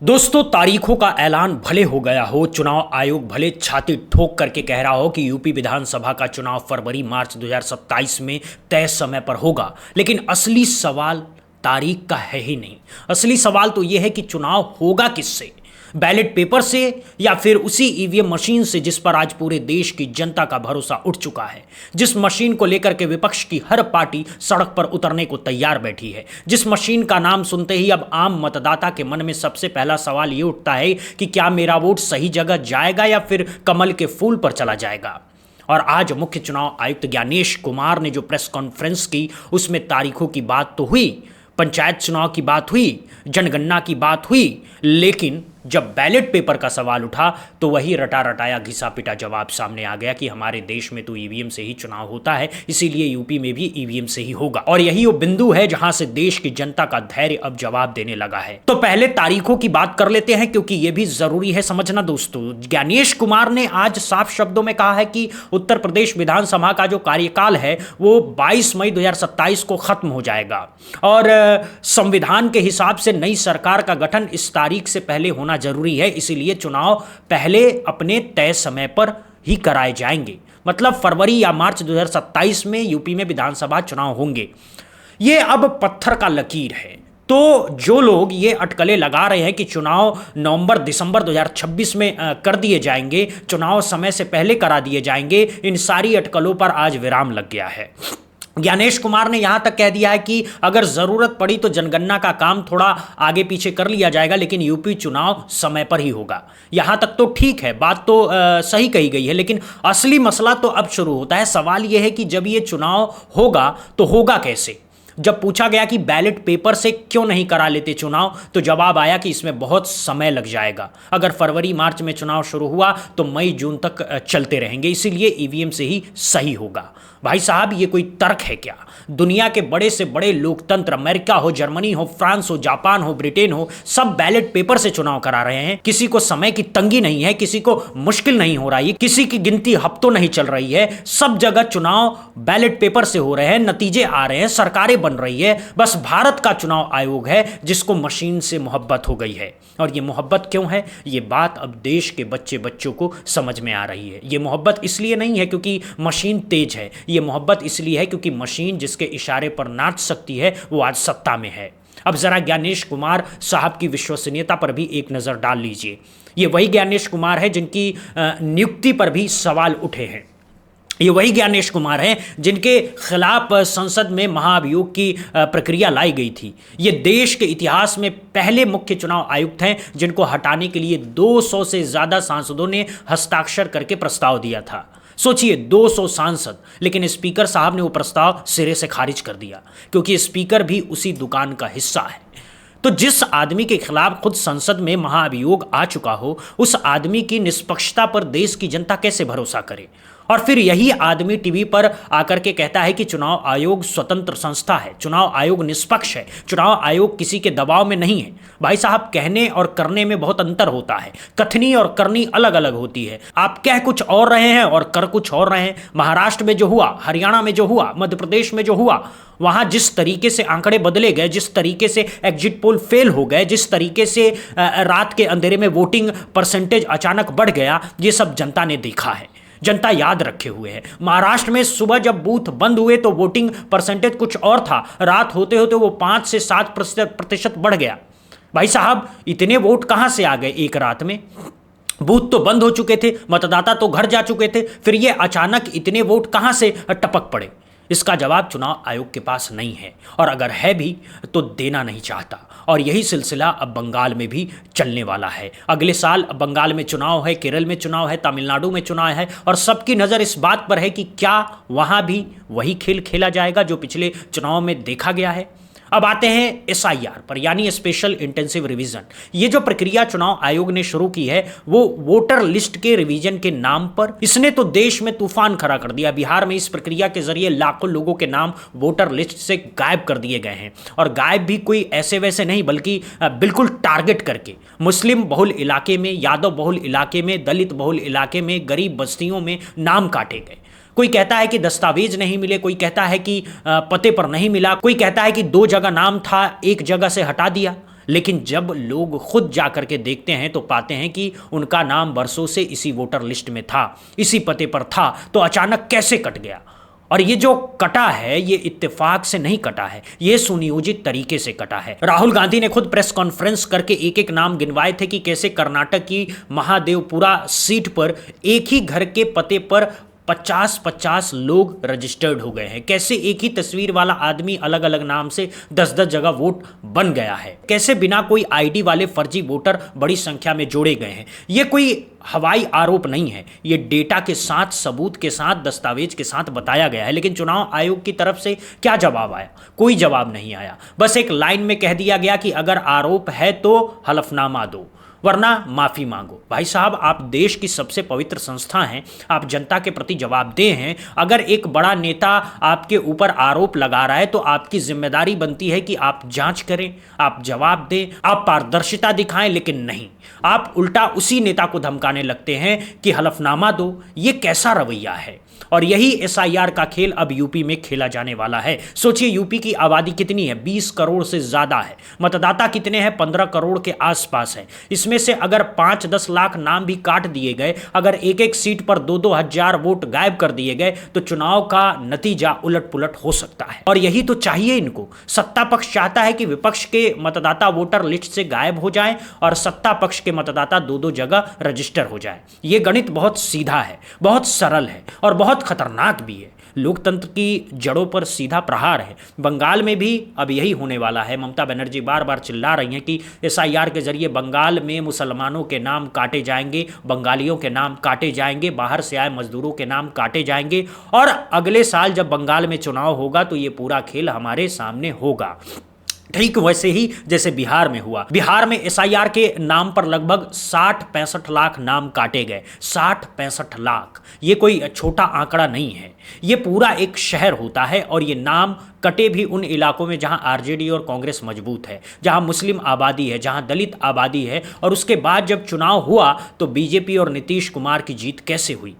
दोस्तों, तारीखों का ऐलान भले हो गया हो, चुनाव आयोग भले छाती ठोक करके कह रहा हो कि यूपी विधानसभा का चुनाव फरवरी मार्च 2027 में तय समय पर होगा, लेकिन असली सवाल तारीख का है ही नहीं। असली सवाल तो यह है कि चुनाव होगा किससे, बैलेट पेपर से या फिर उसी ईवीएम मशीन से जिस पर आज पूरे देश की जनता का भरोसा उठ चुका है, जिस मशीन को लेकर के विपक्ष की हर पार्टी सड़क पर उतरने को तैयार बैठी है, जिस मशीन का नाम सुनते ही अब आम मतदाता के मन में सबसे पहला सवाल ये उठता है कि क्या मेरा वोट सही जगह जाएगा या फिर कमल के फूल पर चला जाएगा। और आज मुख्य चुनाव आयुक्त ज्ञानेश कुमार ने जो प्रेस कॉन्फ्रेंस की, उसमें तारीखों की बात तो हुई, पंचायत चुनाव की बात हुई, जनगणना की बात हुई, लेकिन जब बैलेट पेपर का सवाल उठा तो वही रटा रटाया घिसा पिटा जवाब सामने आ गया कि हमारे देश में तो ईवीएम से ही चुनाव होता है, इसीलिए यूपी में भी ईवीएम से ही होगा। और यही वो बिंदु है जहां से देश की जनता का धैर्य अब जवाब देने लगा है। तो पहले तारीखों की बात कर लेते हैं, क्योंकि यह भी जरूरी है समझना। दोस्तों, ज्ञानेश कुमार ने आज साफ शब्दों में कहा है कि उत्तर प्रदेश विधानसभा का जो कार्यकाल है वो 22 मई 2027 को खत्म हो जाएगा और संविधान के हिसाब से नई सरकार का गठन इस तारीख से पहले होना जरूरी है, इसीलिए चुनाव पहले अपने तय समय पर ही कराए जाएंगे। मतलब फरवरी या मार्च 2027 में यूपी में विधानसभा चुनाव होंगे। ये अब पत्थर का लकीर है। तो जो लोग ये अटकलें लगा रहे हैं कि चुनाव नवंबर दिसंबर 2026 में कर दिए जाएंगे, चुनाव समय से पहले करा दिए जाएंगे, इन सारी अटकलों पर आज विराम लग गया है। ज्ञानेश कुमार ने यहां तक कह दिया है कि अगर जरूरत पड़ी तो जनगणना का काम थोड़ा आगे पीछे कर लिया जाएगा, लेकिन यूपी चुनाव समय पर ही होगा। यहां तक तो ठीक है, बात तो सही कही गई है, लेकिन असली मसला तो अब शुरू होता है। सवाल यह है कि जब ये चुनाव होगा तो होगा कैसे। जब पूछा गया कि बैलेट पेपर से क्यों नहीं करा लेते चुनाव, तो जवाब आया कि इसमें बहुत समय लग जाएगा। अगर फरवरी मार्च में चुनाव शुरू हुआ तो मई जून तक चलते रहेंगे, इसीलिए ईवीएम से ही सही होगा। भाई साहब, ये कोई तर्क है क्या? दुनिया के बड़े से बड़े लोकतंत्र, अमेरिका हो, जर्मनी हो, फ्रांस हो, जापान हो, ब्रिटेन हो, सब बैलेट पेपर से चुनाव करा रहे हैं। किसी को समय की तंगी नहीं है, किसी को मुश्किल नहीं हो रही है, किसी की गिनती हफ्तों नहीं चल रही है। सब जगह चुनाव बैलेट पेपर से हो रहे हैं, नतीजे आ रहे हैं, सरकारें बन रही है। बस भारत का चुनाव आयोग है जिसको मशीन से मोहब्बत हो गई है। और ये मोहब्बत क्यों है, ये बात अब देश के बच्चों को समझ में आ रही है। ये मोहब्बत इसलिए नहीं है क्योंकि मशीन तेज है, ये मोहब्बत इसलिए है क्योंकि मशीन जिसके इशारे पर नाच सकती है वो आज सत्ता में है। अब जरा ज्ञानेश कुमार साहब की विश्वसनीयता पर भी एक नजर डाल लीजिए। ये वही ज्ञानेश कुमार है जिनकी नियुक्ति पर भी सवाल उठे हैं। ये वही ज्ञानेश कुमार हैं जिनके खिलाफ संसद में महाभियोग की प्रक्रिया लाई गई थी। ये देश के इतिहास में पहले मुख्य चुनाव आयुक्त हैं जिनको हटाने के लिए 200 से ज़्यादा सांसदों ने हस्ताक्षर करके प्रस्ताव दिया था। सोचिए, 200 सांसद, लेकिन स्पीकर साहब ने वो प्रस्ताव सिरे से खारिज कर दिया, क्योंकि स्पीकर भी उसी दुकान का हिस्सा है। तो जिस आदमी के खिलाफ खुद संसद में महाभियोग आ चुका हो, उस आदमी की निष्पक्षता पर देश की जनता कैसे भरोसा करे? और फिर यही आदमी टीवी पर आकर के कहता है कि चुनाव आयोग स्वतंत्र संस्था है, चुनाव आयोग निष्पक्ष है, चुनाव आयोग किसी के दबाव में नहीं है। भाई साहब, कहने और करने में बहुत अंतर होता है। कथनी और करनी अलग अलग होती है। आप कह कुछ और रहे हैं और कर कुछ और रहे हैं। महाराष्ट्र में जो हुआ, हरियाणा में जो हुआ, मध्य प्रदेश में जो हुआ, वहां जिस तरीके से आंकड़े बदले गए, जिस तरीके से एग्जिट पोल फेल हो गए, जिस तरीके से रात के अंधेरे में वोटिंग परसेंटेज अचानक बढ़ गया, ये सब जनता ने देखा है, जनता याद रखे हुए है। महाराष्ट्र में सुबह जब बूथ बंद हुए तो वोटिंग परसेंटेज कुछ और था, रात होते होते वो 5 से 7% बढ़ गया। भाई साहब, इतने वोट कहां से आ गए एक रात में? बूथ तो बंद हो चुके थे, मतदाता तो घर जा चुके थे, फिर ये अचानक इतने वोट कहां से टपक पड़े? इसका जवाब चुनाव आयोग के पास नहीं है, और अगर है भी तो देना नहीं चाहता। और यही सिलसिला अब बंगाल में भी चलने वाला है। अगले साल बंगाल में चुनाव है, केरल में चुनाव है, तमिलनाडु में चुनाव है, और सबकी नज़र इस बात पर है कि क्या वहाँ भी वही खेल खेला जाएगा जो पिछले चुनाव में देखा गया है। अब आते हैं एसआईआर पर, यानी स्पेशल इंटेंसिव रिवीजन। ये जो प्रक्रिया चुनाव आयोग ने शुरू की है वो वोटर लिस्ट के रिवीजन के नाम पर, इसने तो देश में तूफान खड़ा कर दिया। बिहार में इस प्रक्रिया के जरिए लाखों लोगों के नाम वोटर लिस्ट से गायब कर दिए गए हैं, और गायब भी कोई ऐसे वैसे नहीं, बल्कि बिल्कुल टारगेट करके। मुस्लिम बहुल इलाके में, यादव बहुल इलाके में, दलित बहुल इलाके में, गरीब बस्तियों में नाम काटे गए। कोई कहता है कि दस्तावेज नहीं मिले, कोई कहता है कि पते पर नहीं मिला, कोई कहता है कि 2 जगह नाम था, एक जगह से हटा दिया। लेकिन जब लोग खुद जा करके देखते हैं तो पाते हैं कि उनका नाम बरसों से इसी वोटर लिस्ट में था, इसी पते पर था, तो अचानक कैसे कट गया। और ये जो कटा है ये इत्तेफाक से नहीं कटा है, ये सुनियोजित तरीके से कटा है। राहुल गांधी ने खुद प्रेस कॉन्फ्रेंस करके एक एक नाम गिनवाए थे कि कैसे कर्नाटक की महादेवपुरा सीट पर एक ही घर के पते पर 50-50 लोग रजिस्टर्ड हो गए हैं, कैसे एक ही तस्वीर वाला आदमी अलग अलग नाम से 10-10 जगह वोट बन गया है, कैसे बिना कोई आईडी वाले फर्जी वोटर बड़ी संख्या में जोड़े गए हैं। ये कोई हवाई आरोप नहीं है, ये डेटा के साथ, सबूत के साथ, दस्तावेज के साथ बताया गया है। लेकिन चुनाव आयोग की तरफ से क्या जवाब आया? कोई जवाब नहीं आया। बस एक लाइन में कह दिया गया कि अगर आरोप है तो हलफनामा दो, वरना माफी मांगो। भाई साहब, आप देश की सबसे पवित्र संस्था हैं, आप जनता के प्रति जवाबदेह हैं। अगर एक बड़ा नेता आपके ऊपर आरोप लगा रहा है तो आपकी जिम्मेदारी बनती है कि आप जांच करें, आप जवाब दें, आप पारदर्शिता दिखाएं। लेकिन नहीं, आप उल्टा उसी नेता को धमकाने लगते हैं कि हलफनामा दो। ये कैसा रवैया है? और यही एसआईआर का खेल अब यूपी में खेला जाने वाला है। सोचिए, यूपी की आबादी कितनी है? 20 करोड़ से ज्यादा है। मतदाता कितने हैं? 15 करोड़ के आसपास है। इसमें से अगर 5-10 लाख नाम भी काट दिए गए, अगर एक एक सीट पर 2-2 हजार वोट गायब कर दिए गए, तो चुनाव का नतीजा उलट पुलट हो सकता है। और यही तो चाहिए इनको। सत्ता पक्ष चाहता है कि विपक्ष के मतदाता वोटर लिस्ट से गायब हो जाएं और सत्ता पक्ष के मतदाता 2-2 जगह रजिस्टर हो जाएं। यह गणित बहुत सीधा है, बहुत सरल है और बहुत खतरनाक भी है। लोकतंत्र की जड़ों पर सीधा प्रहार है। बंगाल में भी अब यही होने वाला है। ममता बनर्जी बार बार चिल्ला रही हैं कि एसआईआर के जरिए बंगाल में मुसलमानों के नाम काटे जाएंगे, बंगालियों के नाम काटे जाएंगे, बाहर से आए मजदूरों के नाम काटे जाएंगे, और अगले साल जब बंगाल में चुनाव होगा तो ये पूरा खेल हमारे सामने होगा। ठीक वैसे ही जैसे बिहार में हुआ। बिहार में एसआईआर के नाम पर लगभग 60-65 लाख नाम काटे गए। 60-65 लाख, ये कोई छोटा आंकड़ा नहीं है। ये पूरा एक शहर होता है और ये नाम कटे भी उन इलाकों में जहां आरजेडी और कांग्रेस मजबूत है, जहां मुस्लिम आबादी है, जहां दलित आबादी है। और उसके बाद जब चुनाव हुआ तो बीजेपी और नीतीश कुमार की जीत कैसे हुई,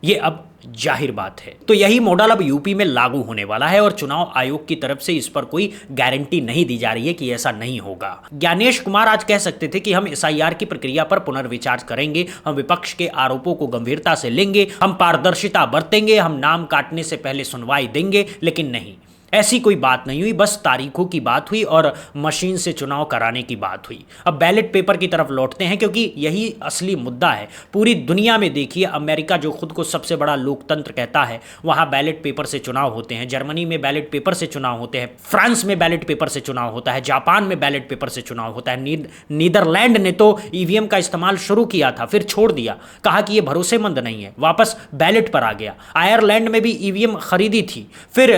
ये अब जाहिर बात है। तो यही मॉडल अब यूपी में लागू होने वाला है और चुनाव आयोग की तरफ से इस पर कोई गारंटी नहीं दी जा रही है कि ऐसा नहीं होगा। ज्ञानेश कुमार आज कह सकते थे कि हम एसआईआर की प्रक्रिया पर पुनर्विचार करेंगे, हम विपक्ष के आरोपों को गंभीरता से लेंगे, हम पारदर्शिता बरतेंगे, हम नाम काटने से पहले सुनवाई देंगे। लेकिन नहीं, ऐसी कोई बात नहीं हुई। बस तारीखों की बात हुई और मशीन से चुनाव कराने की बात हुई। अब बैलेट पेपर की तरफ लौटते हैं, क्योंकि यही असली मुद्दा है। पूरी दुनिया में देखिए, अमेरिका जो खुद को सबसे बड़ा लोकतंत्र कहता है, वहाँ बैलेट पेपर से चुनाव होते हैं। जर्मनी में बैलेट पेपर से चुनाव होते हैं, फ्रांस में बैलेट पेपर से चुनाव होता है, जापान में बैलेट पेपर से चुनाव होता है। नीदरलैंड ने तो ईवीएम का इस्तेमाल शुरू किया था, फिर छोड़ दिया, कहा कि यह भरोसेमंद नहीं है, वापस बैलेट पर आ गया। आयरलैंड में भी ईवीएम खरीदी थी, फिर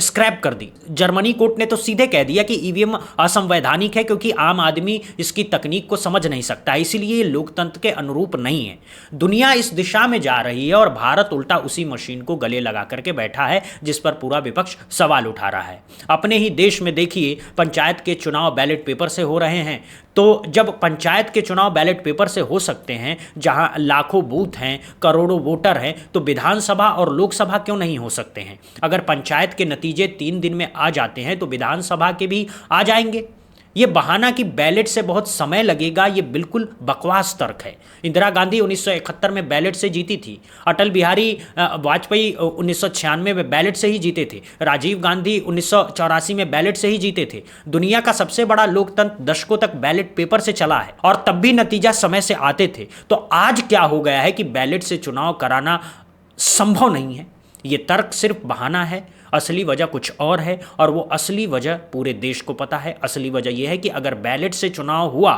स्क्रैप कर दी। जर्मनी कोर्ट ने तो सीधे कह दिया कि ईवीएम असंवैधानिक है, क्योंकि आम आदमी इसकी तकनीक को समझ नहीं सकता, इसलिए ये लोकतंत्र के अनुरूप नहीं है। दुनिया इस दिशा में जा रही है और भारत उल्टा उसी मशीन को गले लगा करके बैठा है, जिस पर पूरा विपक्ष सवाल उठा रहा है। अपने ही देश में देखिए, पंचायत के चुनाव बैलेट पेपर से हो रहे हैं। तो जब पंचायत के चुनाव बैलेट पेपर से हो सकते हैं, जहां लाखों बूथ हैं, करोड़ों वोटर हैं, तो विधानसभा और लोकसभा क्यों नहीं हो सकते हैं? अगर पंचायत के नतीजे 3 दिन में आ जाते हैं तो विधानसभा के भी आ जाएंगे। ये बहाना कि बैलेट से बहुत समय लगेगा, ये बिल्कुल बकवास तर्क है। इंदिरा गांधी 1971 में बैलेट से जीती थी, अटल बिहारी वाजपेयी 1996 में बैलेट से ही जीते थे, राजीव गांधी 1984 में बैलेट से ही जीते थे। दुनिया का सबसे बड़ा लोकतंत्र दशकों तक बैलेट पेपर से चला है और तब भी नतीजा समय से आते थे। तो आज क्या हो गया है कि बैलेट से चुनाव कराना संभव नहीं है? ये तर्क सिर्फ बहाना है, असली वजह कुछ और है, और वो असली वजह पूरे देश को पता है। असली वजह यह है कि अगर बैलेट से चुनाव हुआ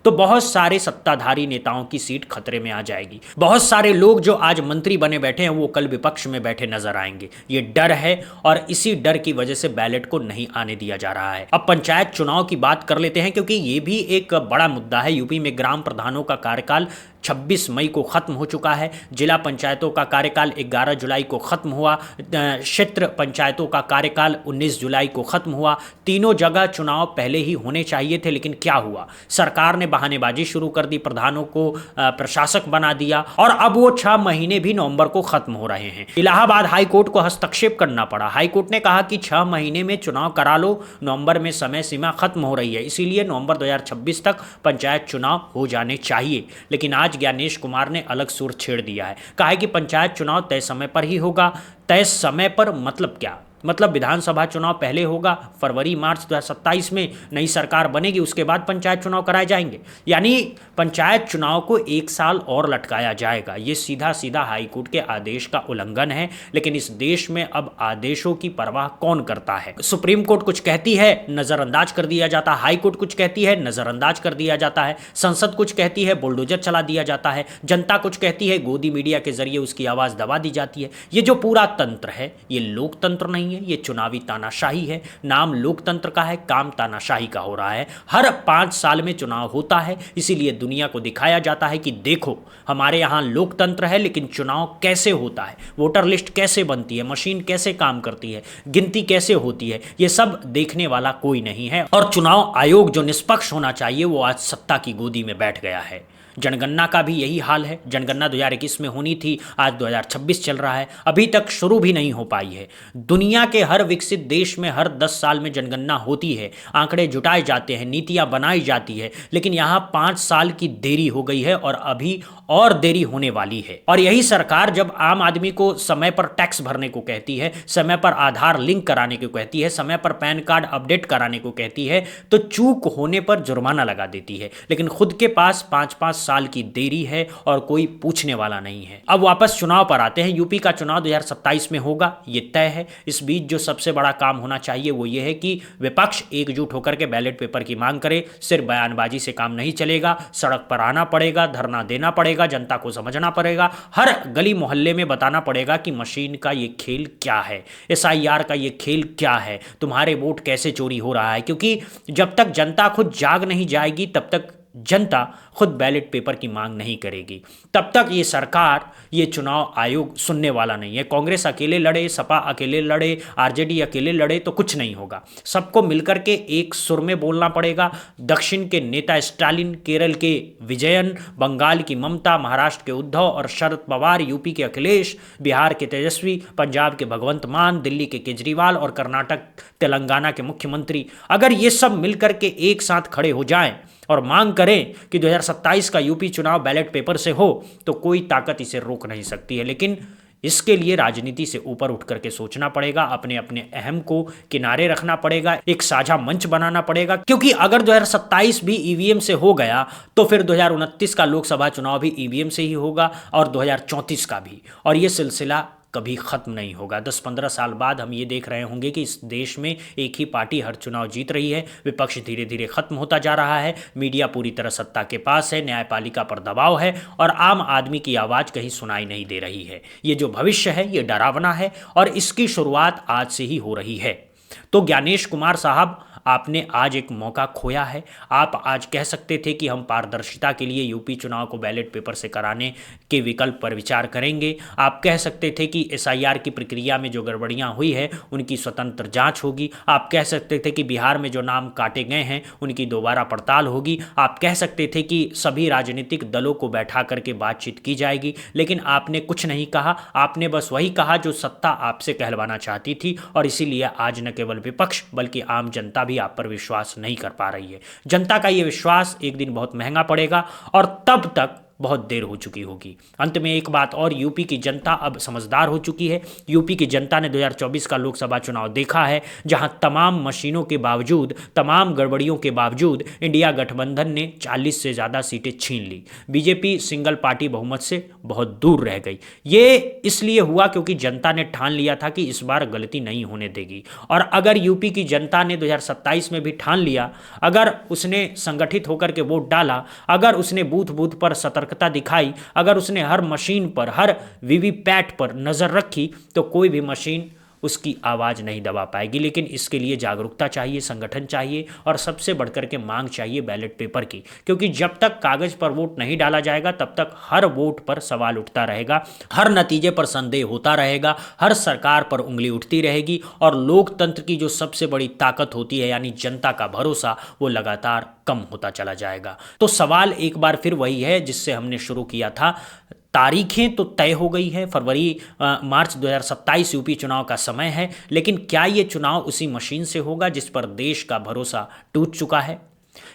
तो बहुत सारे सत्ताधारी नेताओं की सीट खतरे में आ जाएगी। बहुत सारे लोग जो आज मंत्री बने बैठे हैं वो कल विपक्ष में बैठे नजर आएंगे। ये डर है और इसी डर की वजह से बैलेट को नहीं आने दिया जा रहा है। अब पंचायत चुनाव की बात कर लेते हैं, क्योंकि ये भी एक बड़ा मुद्दा है। यूपी में ग्राम प्रधानों का कार्यकाल 26 मई को खत्म हो चुका है। जिला पंचायतों का कार्यकाल 11 जुलाई को खत्म हुआ। क्षेत्र पंचायतों का कार्यकाल 19 जुलाई को खत्म हुआ। तीनों जगह चुनाव पहले ही होने चाहिए थे, लेकिन क्या हुआ, सरकार ने बहानेबाजी शुरू कर दी, प्रधानों को प्रशासक बना दिया और अब वो 6 महीने भी नवंबर को खत्म हो रहे हैं। इलाहाबाद हाई कोर्ट को हस्तक्षेप करना पड़ा। हाई कोर्ट ने कहा कि 6 महीने में चुनाव करा लो, नवंबर में समय सीमा खत्म हो रही है, इसीलिए नवंबर 2026 तक पंचायत चुनाव हो जाने चाहिए। लेकिन आज ज्ञानेश कुमार ने अलग सुर छेड़ दिया है। कहा है कि पंचायत चुनाव तय समय पर ही होगा। तय समय पर मतलब क्या? मतलब विधानसभा चुनाव पहले होगा, फरवरी मार्च 2027 में नई सरकार बनेगी, उसके बाद पंचायत चुनाव कराए जाएंगे। यानी पंचायत चुनाव को 1 साल और लटकाया जाएगा। ये सीधा सीधा हाईकोर्ट के आदेश का उल्लंघन है। लेकिन इस देश में अब आदेशों की परवाह कौन करता है? सुप्रीम कोर्ट कुछ कहती है, नजरअंदाज कर दिया जाता है। हाई कोर्ट कुछ कहती है, नजरअंदाज कर दिया जाता है। संसद कुछ कहती है, बुलडोजर चला दिया जाता है। जनता कुछ कहती है, गोदी मीडिया के जरिए उसकी आवाज दबा दी जाती है। ये जो पूरा तंत्र है, ये लोकतंत्र नहीं है, ये चुनावी तानाशाही है। नाम लोकतंत्र का है, काम तानाशाही का हो रहा है। हर 5 साल में चुनाव होता है, इसीलिए दुनिया को दिखाया जाता है कि देखो हमारे यहाँ लोकतंत्र है, लेकिन चुनाव कैसे होता है, वोटर लिस्ट कैसे बनती है, मशीन कैसे काम करती है, गिनती कैसे होती है, ये सब देखने वाला कोई नहीं है। और चुनाव आयोग जो निष्पक्ष होना चाहिए, वो आज सत्ता की गोदी में बैठ गया है। जनगणना का भी यही हाल है। जनगणना 2021 में होनी थी, आज 2026 चल रहा है, अभी तक शुरू भी नहीं हो पाई है। दुनिया के हर विकसित देश में हर 10 साल में जनगणना होती है, आंकड़े जुटाए जाते हैं, नीतियां बनाई जाती है, लेकिन यहाँ 5 साल की देरी हो गई है और अभी और देरी होने वाली है। और यही सरकार जब आम आदमी को समय पर टैक्स भरने को कहती है, समय पर आधार लिंक कराने को कहती है, समय पर पैन कार्ड अपडेट कराने को कहती है, तो चूक होने पर जुर्माना लगा देती है। लेकिन खुद के पास 5-5 साल की देरी है और कोई पूछने वाला नहीं है। अब वापस चुनाव पर आते हैं। यूपी का चुनाव 2027 में होगा, ये तय है। इस बीच जो सबसे बड़ा काम होना चाहिए वो ये है कि विपक्ष एकजुट होकर के बैलेट पेपर की मांग करे। सिर्फ बयानबाजी से काम नहीं चलेगा, सड़क पर आना पड़ेगा, धरना देना पड़ेगा, जनता को समझना पड़ेगा, हर गली मोहल्ले में बताना पड़ेगा कि मशीन का ये खेल क्या है, SIR का ये खेल क्या है, तुम्हारे वोट कैसे चोरी हो रहा है। क्योंकि जब तक जनता खुद जाग नहीं जाएगी, तब तक जनता खुद बैलेट पेपर की मांग नहीं करेगी, तब तक ये सरकार, ये चुनाव आयोग सुनने वाला नहीं है। कांग्रेस अकेले लड़े, सपा अकेले लड़े, RJD अकेले लड़े तो कुछ नहीं होगा। सबको मिलकर के एक सुर में बोलना पड़ेगा। दक्षिण के नेता स्टालिन, केरल के विजयन, बंगाल की ममता, महाराष्ट्र के उद्धव और शरद पवार, यूपी के अखिलेश, बिहार के तेजस्वी, पंजाब के भगवंत मान, दिल्ली के केजरीवाल और कर्नाटक तेलंगाना के मुख्यमंत्री, अगर ये सब मिलकर के एक साथ खड़े हो जाएं और मांग करें कि 2027 का यूपी चुनाव बैलेट पेपर से हो, तो कोई ताकत इसे रोक नहीं सकती है। लेकिन इसके लिए राजनीति से ऊपर उठ करके सोचना पड़ेगा, अपने अपने अहम को किनारे रखना पड़ेगा, एक साझा मंच बनाना पड़ेगा। क्योंकि अगर 2027 भी EVM से हो गया तो फिर 2029 का लोकसभा चुनाव भी EVM से ही होगा और 2034 का भी, और ये सिलसिला कभी खत्म नहीं होगा। 10-15 साल बाद हम ये देख रहे होंगे कि इस देश में एक ही पार्टी हर चुनाव जीत रही है, विपक्ष धीरे धीरे खत्म होता जा रहा है, मीडिया पूरी तरह सत्ता के पास है, न्यायपालिका पर दबाव है और आम आदमी की आवाज़ कहीं सुनाई नहीं दे रही है। ये जो भविष्य है ये डरावना है और इसकी शुरुआत आज से ही हो रही है। तो ज्ञानेश कुमार साहब, आपने आज एक मौका खोया है। आप आज कह सकते थे कि हम पारदर्शिता के लिए यूपी चुनाव को बैलेट पेपर से कराने के विकल्प पर विचार करेंगे। आप कह सकते थे कि SIR की प्रक्रिया में जो गड़बड़ियां हुई है उनकी स्वतंत्र जांच होगी। आप कह सकते थे कि बिहार में जो नाम काटे गए हैं उनकी दोबारा पड़ताल होगी। आप कह सकते थे कि सभी राजनीतिक दलों को बैठा करके बातचीत की जाएगी। लेकिन आपने कुछ नहीं कहा, आपने बस वही कहा जो सत्ता आपसे कहलवाना चाहती थी। और इसीलिए आज न केवल विपक्ष बल्कि आम जनता भी आप पर विश्वास नहीं कर पा रही है। जनता का ये विश्वास एक दिन बहुत महंगा पड़ेगा और तब तक बहुत देर हो चुकी होगी। अंत में एक बात और, यूपी की जनता अब समझदार हो चुकी है। यूपी की जनता ने 2024 का लोकसभा चुनाव देखा है, जहां तमाम मशीनों के बावजूद, तमाम गड़बड़ियों के बावजूद इंडिया गठबंधन ने 40 से ज़्यादा सीटें छीन ली। बीजेपी सिंगल पार्टी बहुमत से बहुत दूर रह गई। ये इसलिए हुआ क्योंकि जनता ने ठान लिया था कि इस बार गलती नहीं होने देगी। और अगर यूपी की जनता ने 2027 में भी ठान लिया, अगर उसने संगठित होकर के वोट डाला, अगर उसने बूथ बूथ पर सतर्कता दिखाई, अगर उसने हर मशीन पर, हर वीवीपैट पर नजर रखी, तो कोई भी मशीन उसकी आवाज़ नहीं दबा पाएगी। लेकिन इसके लिए जागरूकता चाहिए, संगठन चाहिए और सबसे बढ़कर के मांग चाहिए बैलेट पेपर की, क्योंकि जब तक कागज़ पर वोट नहीं डाला जाएगा तब तक हर वोट पर सवाल उठता रहेगा, हर नतीजे पर संदेह होता रहेगा, हर सरकार पर उंगली उठती रहेगी और लोकतंत्र की जो सबसे बड़ी ताकत होती है यानी जनता का भरोसा वो लगातार कम होता चला जाएगा। तो सवाल एक बार फिर वही है जिससे हमने शुरू किया था। तारीखें तो तय हो गई है, मार्च 2027 यूपी चुनाव का समय है, लेकिन क्या ये चुनाव उसी मशीन से होगा जिस पर देश का भरोसा टूट चुका है,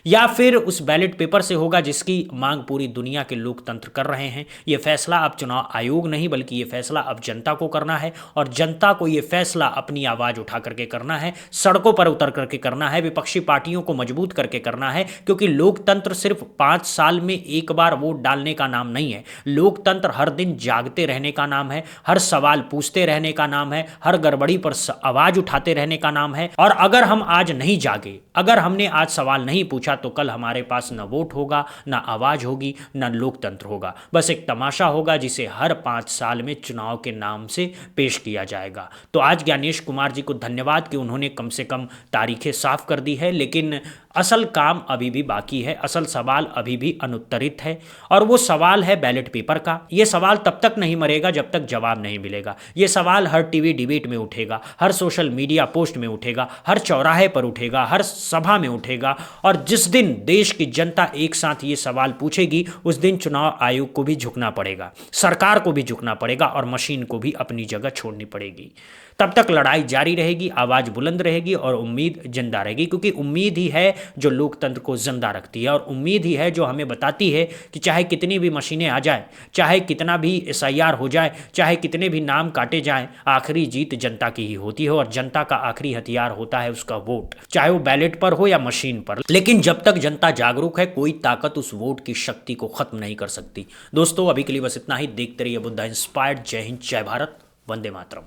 या फिर उस बैलेट पेपर से होगा जिसकी मांग पूरी दुनिया के लोकतंत्र कर रहे हैं? ये फैसला अब चुनाव आयोग नहीं बल्कि ये फैसला अब जनता को करना है और जनता को ये फैसला अपनी आवाज़ उठा करके करना है, सड़कों पर उतर करके करना है, विपक्षी पार्टियों को मजबूत करके करना है, क्योंकि लोकतंत्र सिर्फ 5 साल में एक बार वोट डालने का नाम नहीं है। लोकतंत्र हर दिन जागते रहने का नाम है, हर सवाल पूछते रहने का नाम है, हर गड़बड़ी पर आवाज़ उठाते रहने का नाम है। और अगर हम आज नहीं जागे, अगर हमने आज सवाल नहीं पूछा तो कल हमारे पास न वोट होगा, न आवाज होगी, न लोकतंत्र होगा, बस एक तमाशा होगा जिसे हर 5 साल में चुनाव के नाम से पेश किया जाएगा। तो आज ज्ञानेश कुमार जी को धन्यवाद कि उन्होंने कम से कम तारीखें साफ कर दी है, लेकिन असल काम अभी भी बाकी है, असल सवाल अभी भी अनुत्तरित है और वो सवाल है बैलेट पेपर का। ये सवाल तब तक नहीं मरेगा जब तक जवाब नहीं मिलेगा। ये सवाल हर टीवी डिबेट में उठेगा, हर सोशल मीडिया पोस्ट में उठेगा, हर चौराहे पर उठेगा, हर सभा में उठेगा और जिस दिन देश की जनता एक साथ ये सवाल पूछेगी उस दिन चुनाव आयोग को भी झुकना पड़ेगा, सरकार को भी झुकना पड़ेगा और मशीन को भी अपनी जगह छोड़नी पड़ेगी। तब तक लड़ाई जारी रहेगी, आवाज़ बुलंद रहेगी और उम्मीद जिंदा रहेगी, क्योंकि उम्मीद ही है जो लोकतंत्र को जिंदा रखती है और उम्मीद ही है जो हमें बताती है कि चाहे कितनी भी मशीनें आ जाए, चाहे कितना भी SIR हो जाए, चाहे कितने भी नाम काटे जाएं, आखिरी जीत जनता की ही होती है और जनता का आखिरी हथियार होता है उसका वोट, चाहे वो बैलेट पर हो या मशीन पर। लेकिन जब तक जनता जागरूक है कोई ताकत उस वोट की शक्ति को खत्म नहीं कर सकती। दोस्तों अभी के लिए बस इतना ही। देखते रहिए बुद्धा इंस्पायर्ड। जय हिंद, जय भारत, वंदे मातरम।